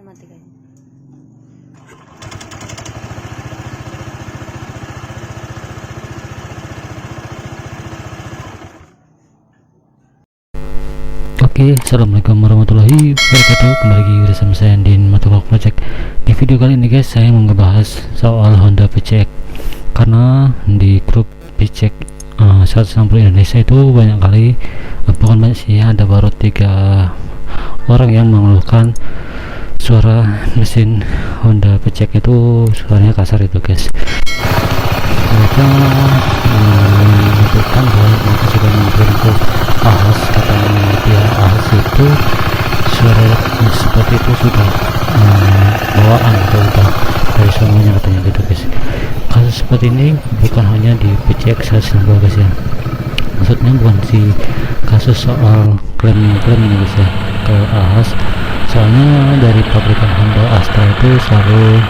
mati guys. Oke, assalamualaikum warahmatullahi wabarakatuh. Kembali lagi bersama saya Andin Motovlog Project. Di video kali ini guys, saya mau ngebahas soal Honda PCX. Karena di grup PCX 160 Indonesia itu banyak kali, bukan banyak sih, ada baru 3 orang yang mengeluhkan suara mesin Honda PCX itu suaranya kasar itu guys. Mereka menyebutkan bahwa mereka sudah mengklaim ke AHAS, katanya dia AHAS itu suara seperti itu sudah bawaan atau udah dari semuanya, katanya gitu guys. Kasus seperti ini bukan hanya di PCX 160 guys ya, maksudnya bukan si kasus soal klaim-klaim ini guys ya ke AHAS. Soalnya dari pabrikan Honda Astra itu selalu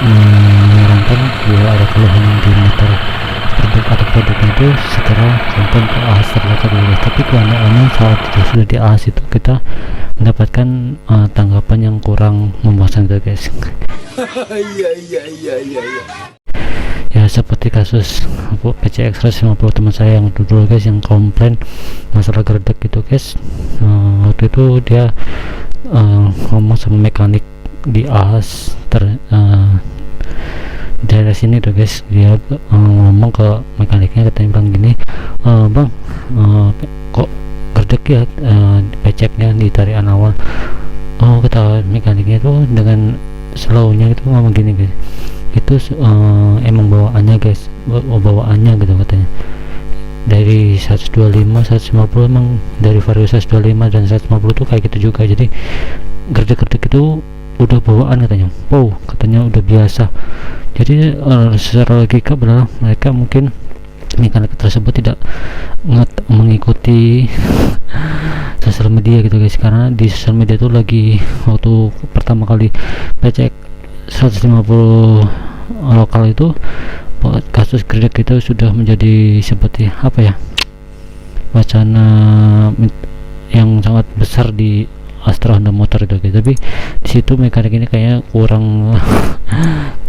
menyarankan bila ada keluhan di motor produk atau produknya itu segera konten ke AHAS terdekat dulu. Tapi kebanyakan saat itu sudah di AHAS itu kita mendapatkan tanggapan yang kurang memuaskan itu guys. Ya seperti kasus PCX 150 teman saya yang dulu guys, yang komplain masalah gerdek gitu guys. Waktu itu dia ngomong sama mekanik di AHAS daerah sini tuh guys. Dia ngomong ke mekaniknya, katanya bilang gini, bang, kok gerdek ya PCX-nya di tarian awal. Oh, kata mekaniknya tuh dengan slownya itu ngomong gini guys, itu emang bawaannya guys, bawaannya gitu katanya. Dari 125 150 emang dari variasi 125 dan 150 tuh kayak gitu juga. Jadi gerdek-gerdek itu udah bawaan katanya. Wow, katanya udah biasa. Jadi secara logika benar, mereka mungkin mekanik tersebut tidak mengikuti sosial media gitu guys. Karena di sosial media itu lagi waktu pertama kali PCX 150 lokal itu, kasus gerdek itu sudah menjadi seperti apa ya, wacana yang sangat besar di Astra Honda Motor itu guys. Tapi di situ mekanik ini kayaknya kurang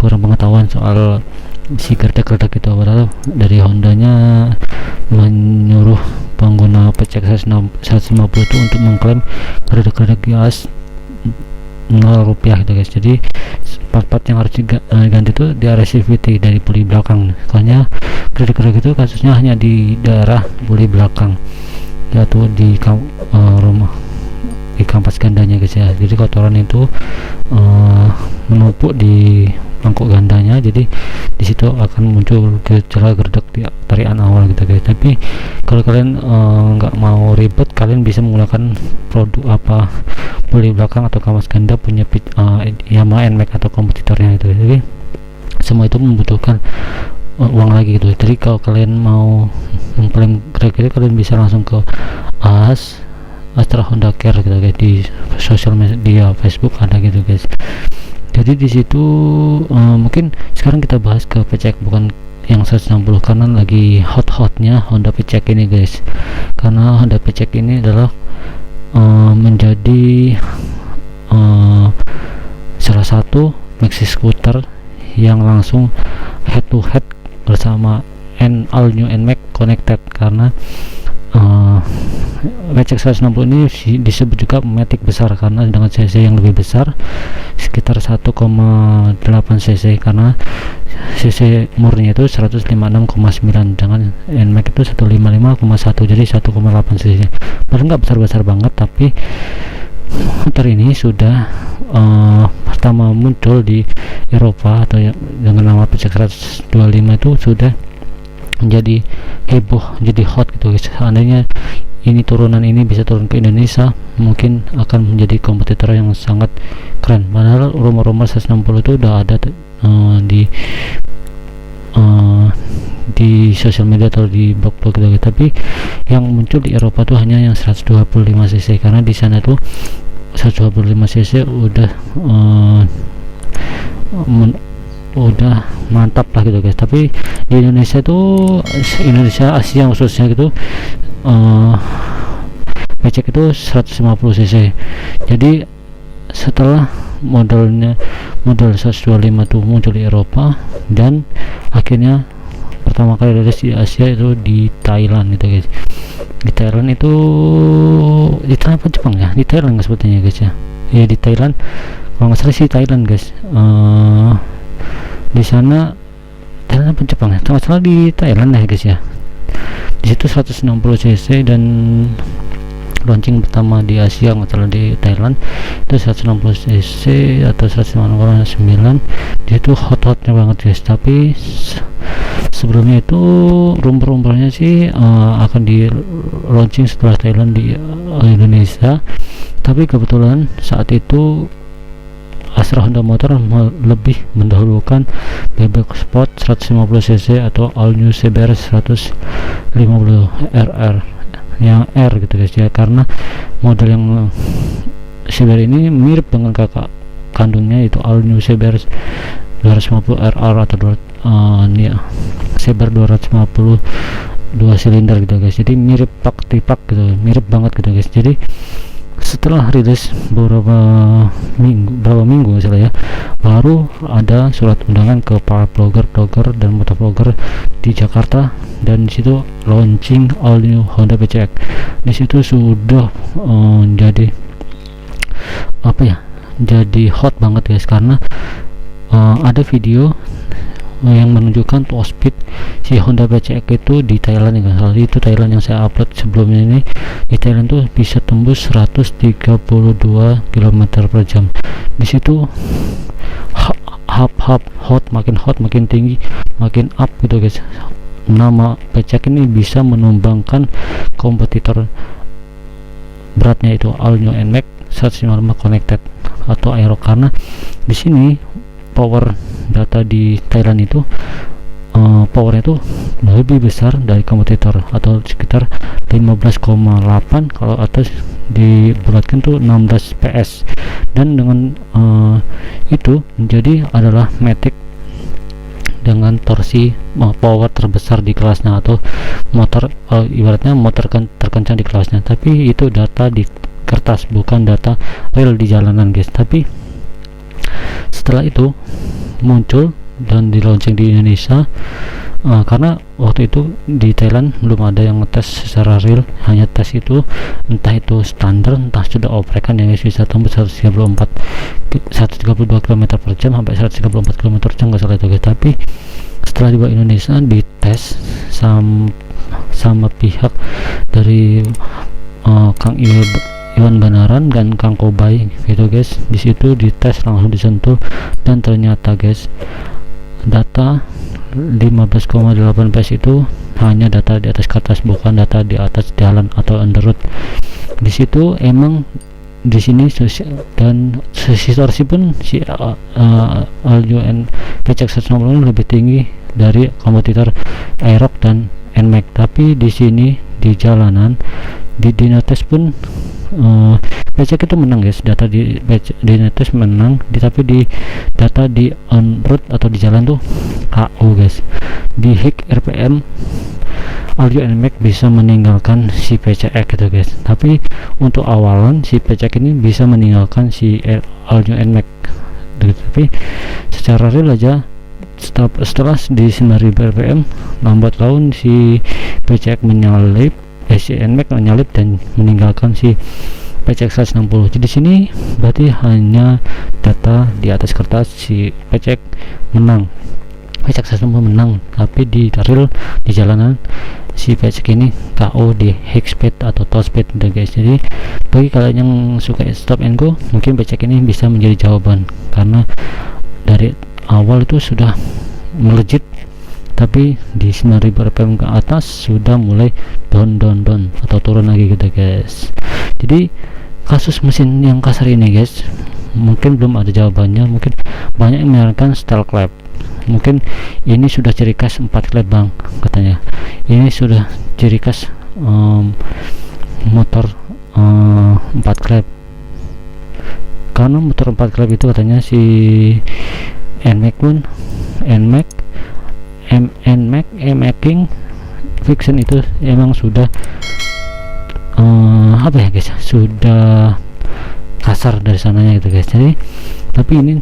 pengetahuan soal si gerdek-gerdek itu. Padahal dari Hondanya menyuruh pengguna PCX 150 itu untuk mengklaim gerdek-gerdek gas 0 rupiah gitu guys. Jadi part-part yang harus diganti itu di area CVT dari puli belakang. Soalnya gerdek-gerdek itu kasusnya hanya di daerah puli belakang, yaitu di rumah di kampas gandanya guys ya. Jadi kotoran itu menumpuk di mangkuk gandanya, jadi di situ akan muncul gejala gerdek di tarian awal gitu guys. Tapi kalau kalian nggak mau ribet, kalian bisa menggunakan produk apa puli belakang atau kampas ganda punya Yamaha NMAX atau kompetitornya itu. Jadi semua itu membutuhkan uang lagi gitu. Jadi kalau kalian mau mengklaim gerdek, kalian bisa langsung ke AHAS Astra Honda Care gitu guys, di sosial media Facebook ada gitu guys. Jadi di situ mungkin sekarang kita bahas ke PCX bukan yang 160 karena lagi hot-hotnya Honda PCX ini guys. Karena Honda PCX ini adalah menjadi salah satu maxi scooter yang langsung head to head bersama all new NMAX Connected. Karena PCX 160 ini disebut juga Matic besar karena dengan cc yang lebih besar sekitar 1,8 cc, karena cc murninya itu 156,9, dengan NMAX itu 155,1, jadi 1,8 cc. Padahal nggak besar-besar banget, tapi motor ini sudah pertama muncul di Eropa atau dengan nama PCX 125 itu sudah menjadi heboh, jadi hot gitu guys. Seandainya ini turunan ini bisa turun ke Indonesia, mungkin akan menjadi kompetitor yang sangat keren. Padahal rumor-rumor 160 itu udah ada di sosial media atau di blog-blog gitu. Tapi yang muncul di Eropa tuh hanya yang 125 cc, karena di sana tuh 125 cc udah mantap lah gitu guys. Tapi di Indonesia tuh, Indonesia Asia khususnya gitu, PCX itu 150 cc. Jadi setelah model 125 tuh muncul di Eropa, dan akhirnya pertama kali rilis di Asia itu di Thailand gitu guys. Di Thailand itu di Thailand apa Jepang ya? Di Thailand nggak sebetulnya guys ya. Ya di Thailand, kalau nggak salah sih Thailand guys. Di sana Thailand apa Jepang ya? Kalau salah di Thailand ya guys ya. Di situ 160 cc, dan launching pertama di Asia nggak salah di Thailand itu 160 cc atau 159. Dia itu hot-hotnya banget guys. Tapi sebelumnya itu rumor-rumornya sih akan di launching setelah Thailand di Indonesia, tapi kebetulan saat itu Astra Honda Motor lebih mendahulukan Bebek Sport 150 cc atau All New CBR 150 RR yang R gitu guys ya, karena model yang CBR ini mirip dengan kakak kandungnya itu All New CBR 250 RR atau CBR 250 2 silinder gitu guys. Jadi mirip pak tipak gitu, mirip banget gitu guys. Jadi setelah rilis beberapa minggu misalnya ya, baru ada surat undangan ke para blogger dan motovlogger di Jakarta, dan disitu launching all new Honda PCX. Disitu sudah jadi apa ya, jadi hot banget guys, karena ada video yang menunjukkan top speed si Honda PCX itu di Thailand ya. Salah itu Thailand yang saya upload sebelumnya ini, di Thailand tuh bisa tembus 132 km per jam. Di situ hot, makin tinggi, makin up gitu guys. Nama PCX ini bisa menumbangkan kompetitor beratnya itu All New NMAX 155 Connected atau Aero, karena di sini power data di Thailand itu powernya itu lebih besar dari kompetitor, atau sekitar 15,8, kalau atas dibulatkan tuh 16 PS, dan dengan itu menjadi adalah Matic dengan torsi power terbesar di kelasnya, atau motor ibaratnya motor terkencang di kelasnya. Tapi itu data di kertas, bukan data real di jalanan guys. Tapi setelah itu muncul dan di launching di Indonesia, karena waktu itu di Thailand belum ada yang ngetes secara real, hanya tes itu entah itu standar, entah sudah oprekan yang bisa tembus 132 km per jam sampai 134 km per jam nggak salah itu guys. Tapi setelah dibawa Indonesia dites sama pihak dari Kang Iwan Banaran dan Kang Kobay gitu guys. Di situ dites langsung disentuh, dan ternyata guys data 15,8 PS itu hanya data di atas kertas, bukan data di atas jalan atau on the road. Di situ emang di sini dan sisi torsi pun si All-UN PCX 150 lebih tinggi dari kompetitor Aerox dan NMAX. Tapi di sini di jalanan di Dynates pun PCX itu menang guys. Data di Dynates menang, tapi di data di on road atau di jalan tuh KO guys. Di hik RPM All-UN NMAX bisa meninggalkan si PCX gitu guys. Tapi untuk awalan si PCX ini bisa meninggalkan si All-UN NMAX gitu. Tapi secara real aja setelah di 9.000 RPM lambat laun si PCX menyalip si NMAX menyalip dan meninggalkan si PCX 160. Jadi sini berarti hanya data di atas kertas si PCX menang, PCX 160 menang, tapi di real di jalanan si PCX ini KO di high speed atau top speed gitu guys. Jadi bagi kalian yang suka stop and go, mungkin PCX ini bisa menjadi jawaban, karena dari awal itu sudah melejit, tapi di 9.000 rpm ke atas sudah mulai down atau turun lagi gitu guys. Jadi kasus mesin yang kasar ini guys mungkin belum ada jawabannya. Mungkin banyak yang menyarankan style clap, mungkin ini sudah ciri khas 4 clap bang katanya. Ini sudah ciri khas motor 4 clap, karena motor 4 clap itu katanya si NMAX pun NMAX Fiction itu emang sudah apa ya guys, sudah kasar dari sananya gitu guys. Jadi tapi ini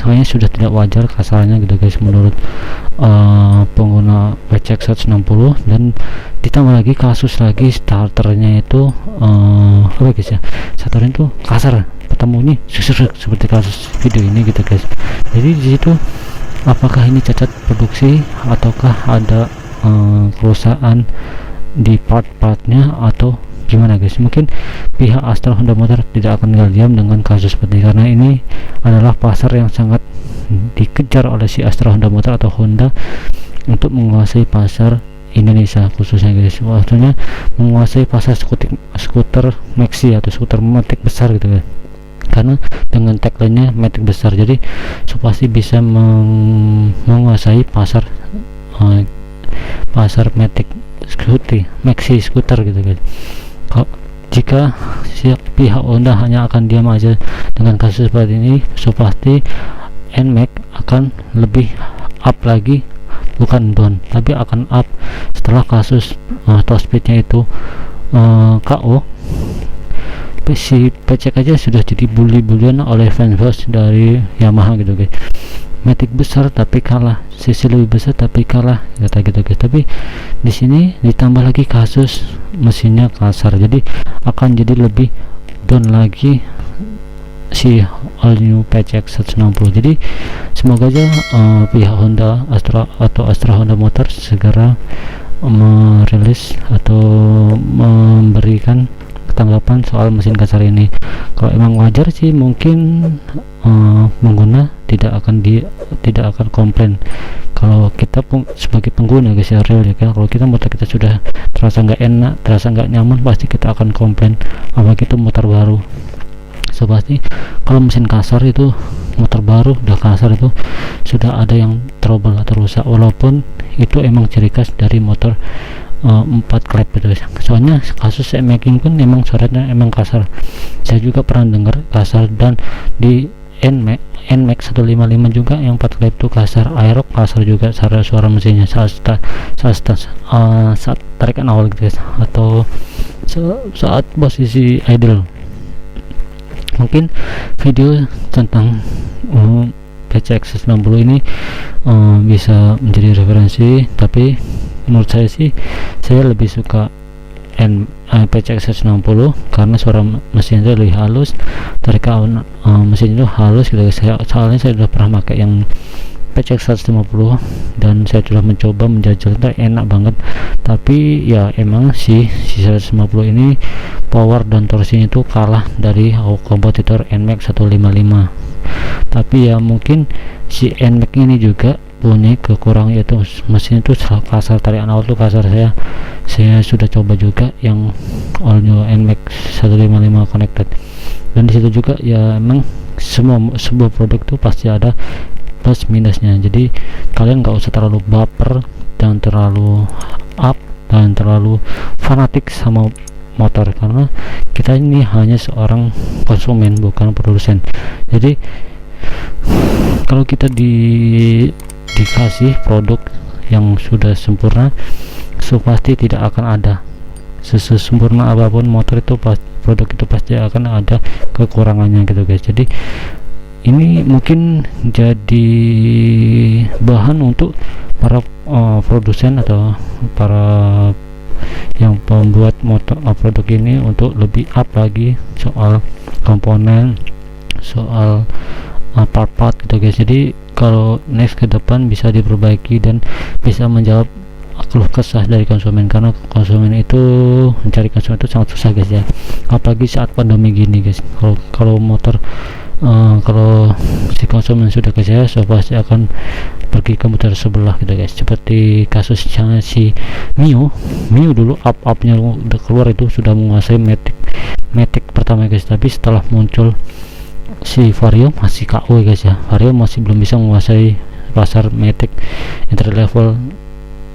kayaknya sudah tidak wajar kasarnya gitu guys menurut pengguna PCX 160. Dan ditambah lagi kasus lagi starternya itu apa guys ya, starternya itu kasar, ketemu nih seperti kasus video ini gitu guys. Jadi di situ apakah ini cacat produksi ataukah ada kerusakan di part-partnya atau gimana guys. Mungkin pihak Astra Honda Motor tidak akan tinggal diam dengan kasus seperti ini, karena ini adalah pasar yang sangat dikejar oleh si Astra Honda Motor atau Honda untuk menguasai pasar Indonesia khususnya guys. Waktunya menguasai pasar skuter maxi atau skuter matic besar gitu guys, karena dengan tagline-nya matic besar, jadi pasti bisa menguasai pasar pasar matic scooter maxi skuter gitu guys. Jika pihak Honda hanya akan diam aja dengan kasus seperti ini, pasti NMAX akan lebih up lagi, bukan down tapi akan up setelah kasus top speednya itu KO. Si PCX aja sudah jadi bully-bullyan oleh fans dari Yamaha gitu guys. Matic besar tapi kalah, sisi lebih besar tapi kalah kata gitu guys. Tapi di sini ditambah lagi kasus mesinnya kasar, jadi akan jadi lebih down lagi si all new PCX 160. Jadi semoga aja pihak Honda Astra Honda Motor segera merilis atau memberikan tanggapan soal mesin kasar ini. Kalau emang wajar sih mungkin pengguna tidak akan komplain. Kalau kita sebagai pengguna guys ya, real ya kan, kalau kita motor kita sudah terasa nggak enak, terasa nggak nyaman, pasti kita akan komplain, apalagi itu motor baru. Pasti kalau mesin kasar itu, motor baru udah kasar itu sudah ada yang trouble atau rusak, walaupun itu emang ciri khas dari motor 4 klep gitu. Soalnya kasus saya making pun memang suaranya emang kasar, saya juga pernah dengar kasar. Dan di NMAX 155 juga yang 4 klep itu kasar, Aerox kasar juga suara mesinnya saat tarikan awal gitu guys, atau saat posisi idle. Mungkin video tentang PCX 160 ini bisa menjadi referensi, tapi menurut saya sih saya lebih suka PCX 160 karena suara mesin itu lebih halus, tarikan mesin itu halus gitu. Soalnya saya sudah pernah pakai yang PCX 150 dan saya sudah mencoba menjajal, itu enak banget. Tapi ya emang si 150 ini power dan torsinya itu kalah dari kompetitor NMAX 155. Tapi ya mungkin si NMAX ini juga punya kekurangan, yaitu mesin itu kasar, tarikan awal tuh kasar. Saya sudah coba juga yang all new NMAX 155 connected, dan disitu juga ya emang sebuah produk itu pasti ada plus minusnya. Jadi kalian nggak usah terlalu baper dan terlalu up dan terlalu fanatik sama motor, karena kita ini hanya seorang konsumen bukan produsen. Jadi kalau kita dikasih produk yang sudah sempurna, pasti tidak akan ada sesempurna apapun motor itu, produk itu pasti akan ada kekurangannya gitu guys. Jadi ini mungkin jadi bahan untuk para produsen atau para yang pembuat motor produk ini untuk lebih up lagi soal komponen, soal part-part gitu guys. Jadi kalau next ke depan bisa diperbaiki dan bisa menjawab keluh kesah dari konsumen, karena konsumen itu mencari konsumen itu sangat susah guys ya, apalagi saat pandemi gini guys. Kalau motor kalau si konsumen sudah ke saya, pasti akan pergi ke motor sebelah gitu guys. Seperti kasusnya si Mio dulu upnya udah keluar itu sudah menguasai Matic pertama guys, tapi setelah muncul si Vario masih KO guys ya. Vario masih belum bisa menguasai pasar Matic entry level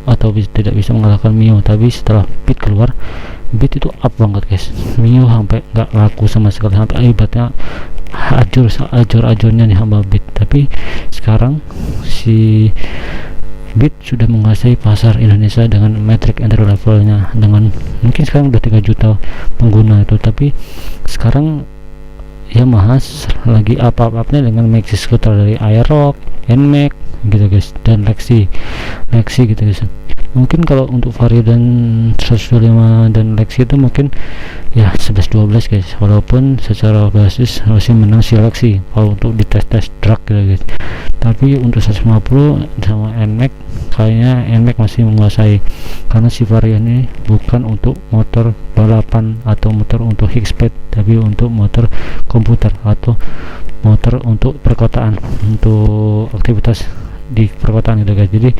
atau tidak bisa mengalahkan Mio. Tapi setelah Beat keluar, Beat itu up banget guys. Mio sampai nggak laku sama sekali, sampai ibaratnya ajur-ajurnya nih hamba Beat. Tapi sekarang si Beat sudah menguasai pasar Indonesia dengan metric entry levelnya, dengan mungkin sekarang udah 3 juta pengguna itu. Tapi sekarang Yamaha lagi up-nya dengan maxi scooter dari Aerox, NMAX gitu guys, dan Lexi gitu guys. Mungkin kalau untuk Vario dan 125 dan Lexi itu mungkin ya 11-12 guys, walaupun secara basis masih menang si Lexi kalau untuk di tes drag gitu guys. Tapi untuk 150 sama NMAX kayaknya NMAX masih menguasai, karena si Vario ini bukan untuk motor balapan atau motor untuk high speed, tapi untuk motor komputer atau motor untuk perkotaan, untuk aktivitas di perkotaan gitu guys. Jadi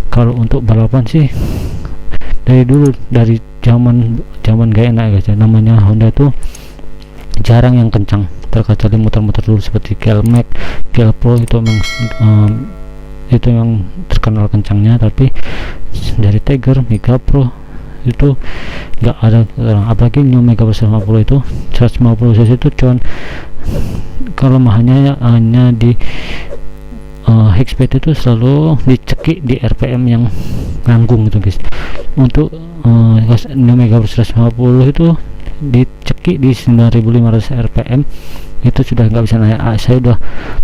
kalau untuk balapan sih dari dulu, dari zaman gak enak guys ya, namanya Honda tuh jarang yang kencang, terkecuali motor-motor dulu seperti GL-Max, GL Pro itu memang itu yang terkenal kencangnya. Tapi dari Tiger, Mega Pro itu nggak ada, apalagi New Mega Pro 150 itu 150 cc itu cuman kelemahannya hanya di high speed itu selalu dicekik di RPM yang nanggung gitu guys. Untuk New Mega Pro 150 itu dicekik di 9500 RPM itu sudah nggak bisa naik. Saya udah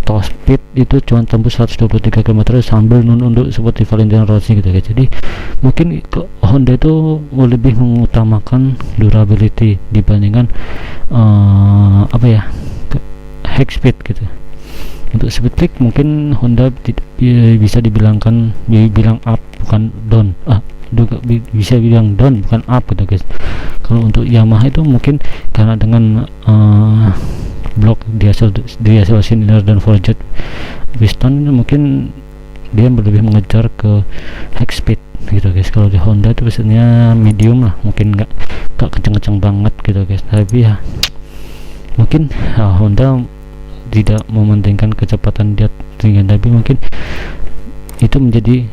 top speed itu cuma tembus 123 km sambil nunduk seperti Valentino Rossi gitu guys. Jadi mungkin Honda itu lebih mengutamakan durability dibandingkan high speed gitu. Untuk speed trick mungkin Honda bisa dibilang up bukan down, bisa bilang down bukan up gitu guys. Kalau untuk Yamaha itu mungkin karena dengan blok diesel silinder dan forged piston, mungkin dia lebih mengejar ke high speed gitu guys. Kalau di Honda itu biasanya medium lah, mungkin nggak kenceng-kenceng banget gitu guys. Tapi ya mungkin Honda tidak mementingkan kecepatan dia tinggi, tapi mungkin itu menjadi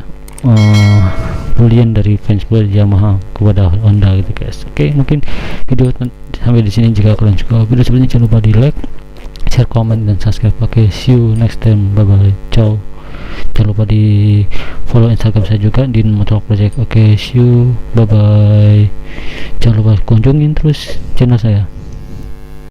bulian dari fans buat Yamaha kepada Honda gitu guys. Oke, mungkin video sampai di sini. Jika kalian suka video seperti ini, jangan lupa di like, share, komen, dan subscribe. Oke, see you next time, bye bye, ciao. Jangan lupa di follow Instagram saya juga di Motor Project. Oke, see you, bye bye. Jangan lupa kunjungin terus channel saya.